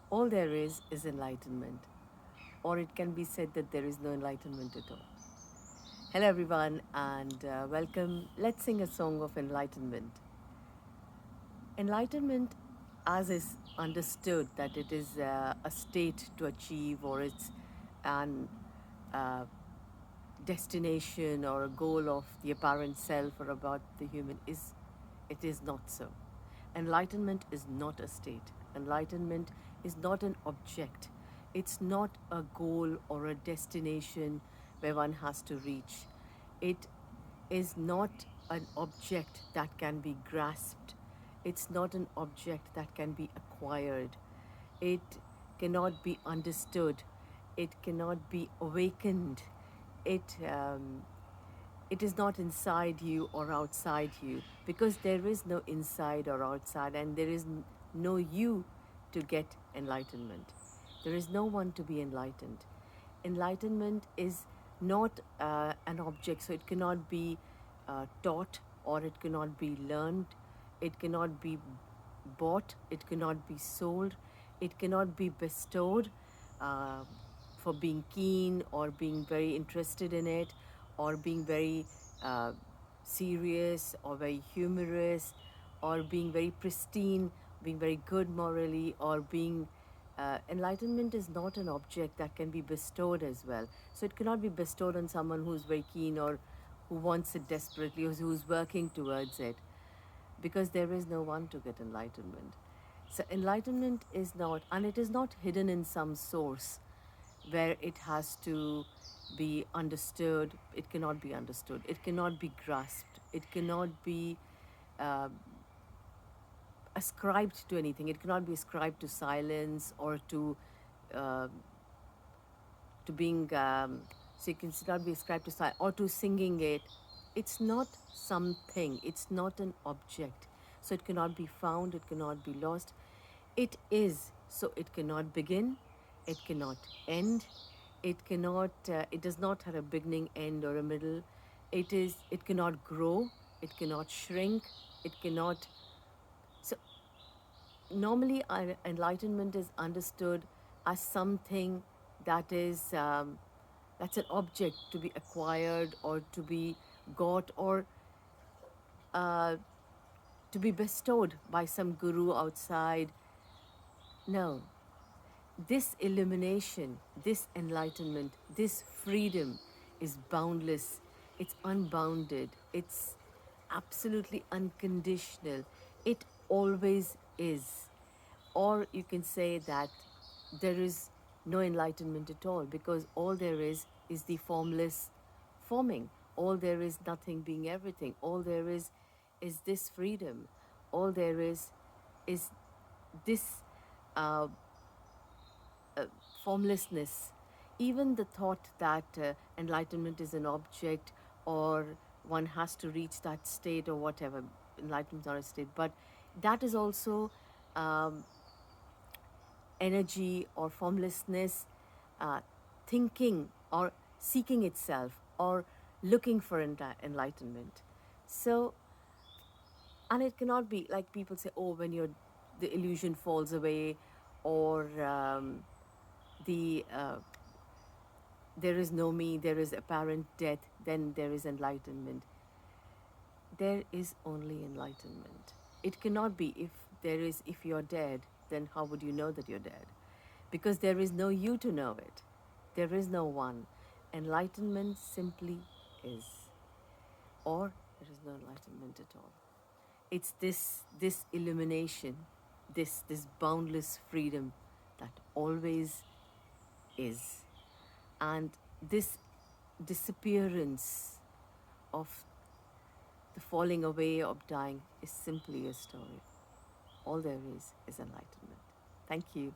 All there is enlightenment, or it can be said that there is no enlightenment at all. Hello, everyone, and welcome. Let's sing a song of enlightenment. Enlightenment, as is understood, that it is a state to achieve, or it's an uh, destination or a goal of the apparent self or about the human, is it is not so. Enlightenment is not a state. Enlightenment is not an object. It's not a goal or a destination where one has to reach. It is not an object that can be grasped. It's not an object that can be acquired. It cannot be understood. It cannot be awakened. It it is not inside you or outside you, because there is no inside or outside, and there is no you to get enlightenment. There is no one to be enlightened. Enlightenment is not an object, so it cannot be taught, or it cannot be learned, it cannot be bought, it cannot be sold, it cannot be bestowed uh, for being keen or being very interested in it, or being very uh, serious or very humorous, or being very pristine, being very good morally, or being enlightenment is not an object that can be bestowed as well. So it cannot be bestowed on someone who's very keen or who wants it desperately, or who's working towards it, because there is no one to get enlightenment. So enlightenment is not, and it is not hidden in some source where it has to be understood. It cannot be understood. It cannot be grasped. It cannot be uh, ascribed to anything. It cannot be ascribed to silence or uh, to being. So it cannot be ascribed to silence or to singing it. It's not something. It's not an object. So it cannot be found. It cannot be lost. It is. So it cannot begin. It cannot end. It cannot. It does not have a beginning, end, or a middle. It is. It cannot grow. It cannot shrink. It cannot. So normally enlightenment is understood as something that is that's an object to be acquired or to be got, or uh, to be bestowed by some guru outside. No, this illumination, this enlightenment, this freedom is boundless, it's unbounded, it's absolutely unconditional. It always is. Or you can say that there is no enlightenment at all, because all there is the formless forming. All there is nothing being everything. All there is this freedom. All there is this uh, formlessness. Even the thought that enlightenment is an object, or one has to reach that state or whatever, enlightenment is not a state, but that is also um, energy or formlessness, uh, thinking or seeking itself or looking for enlightenment. So, and it cannot be like people say, oh, when the illusion falls away, or the there is no me, there is apparent death, then there is enlightenment. There is only enlightenment. It cannot be. If you're dead, then how would you know that you're dead? Because there is no you to know it. There is no one. Enlightenment simply is. Or there is no enlightenment at all. It's this illumination, this boundless freedom that always is. And this disappearance of the falling away, of dying, is simply a story. All there is enlightenment. Thank you.